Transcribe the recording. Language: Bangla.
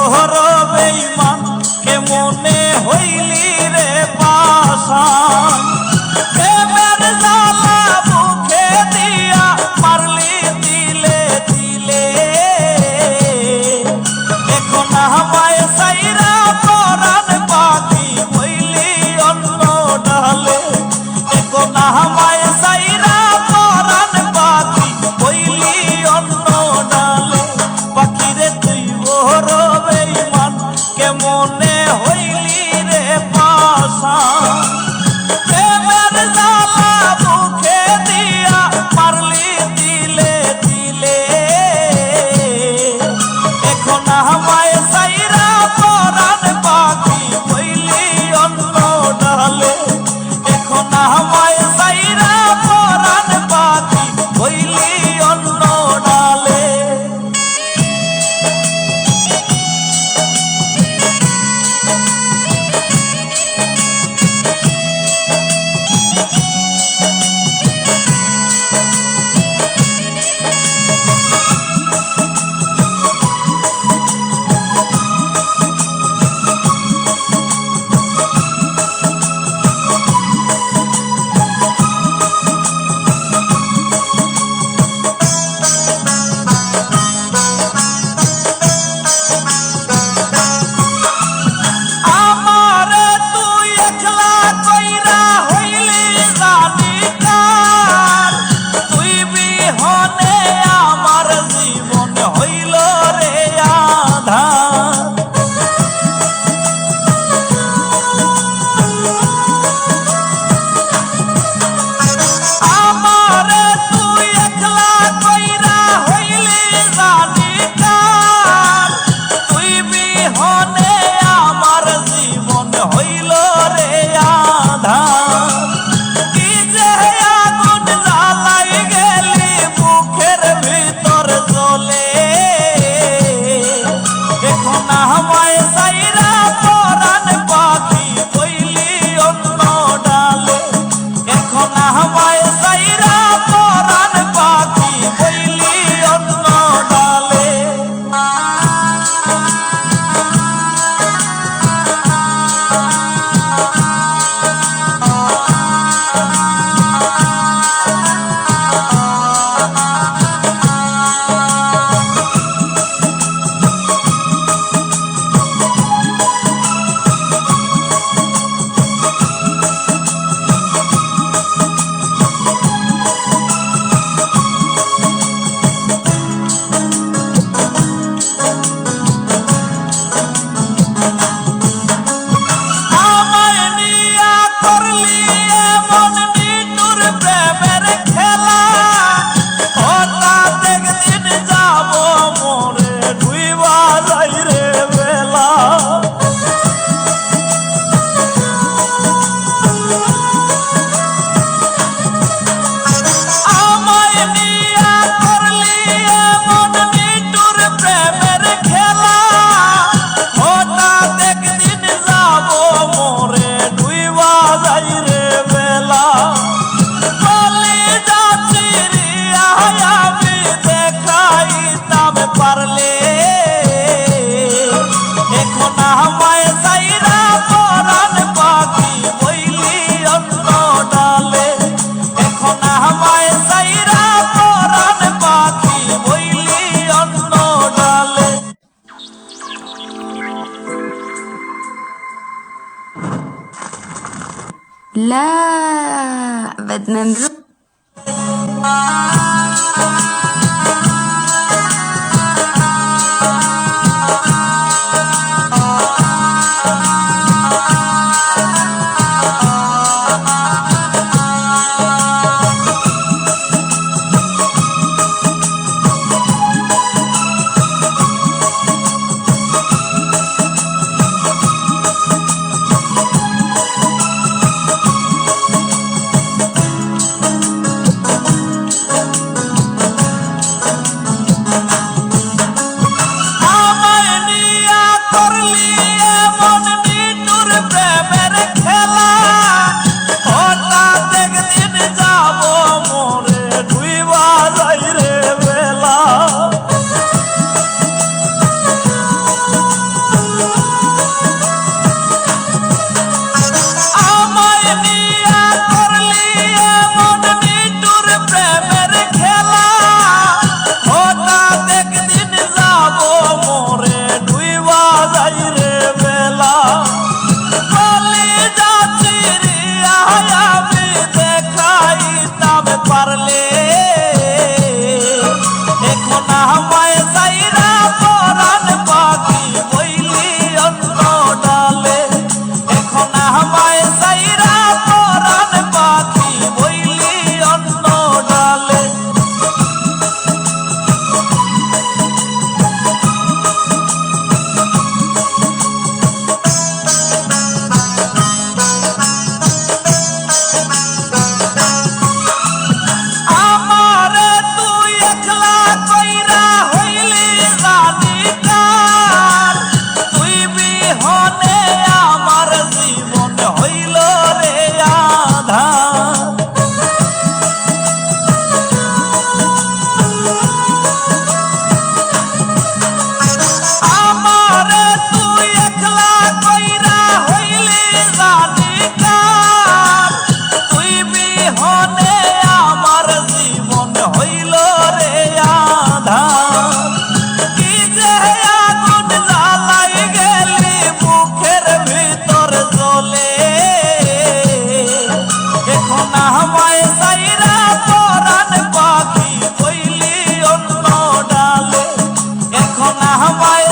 বড় বেঈমান কেমনে হইলি রে পাশান প্রেমের জ্বালা বুকে দিয়া মারলি দিলে দিলে এখন আমায় সাইরা পরাণ পাখি হইলি অন্য ডালে এখন আমায় সাইরা পরাণ পাখি হইলি অন্য ডালে পাখিরে তুই বড় বেঈমান কেমনে হইলি রে পাশান প্রেমের জ্বালা বুকে দিয়া মারলি দিলে দিলে এখন আমায় সাইরা পরাণ পাখি হইলি অন্য ডালে এখন আমায় সাইরা পরাণ পাখি হইলি অন্য ডালে আমারে তুই একলা কইরা হইলি জানি কার তুই বিহনে আমার জীবন হইল রে আঁধার আমারে তুই একলা কইরা হইলি জানি কার তুই বিহনে আমার জীবন হইল রে আঁধার কি যে আগুন জ্বালাই গেলি মুখের ভিতর জ্বলে এখন আমায় সাইরা পরাণ পাখি হইলি অন্য ডালে এখন আমায় সাইরা পরাণ পাখি হইলি অন্য ডালে আমায় নিয়া করলি এমন নিঠুর প্রেমের খেলা হঠাৎ একদিন যাব মোরে ডুইবা যাই রে বেলা আমায় নিয়া করলি এমন নিঠুর প্রেমের খেলা হঠাৎ একদিন যাব মোরে ডুইবা যাই রে বেলা বলি যাচ্ছি রিয়া আমি দেখাইতাম পারলে এখন আমায় সাইরা পরাণ পাখি হইলি অন্য ডালে এখন আমায় সাইরা পরাণ পাখি হইলি অন্য ডালে لا بدنا نروح এখন আমায়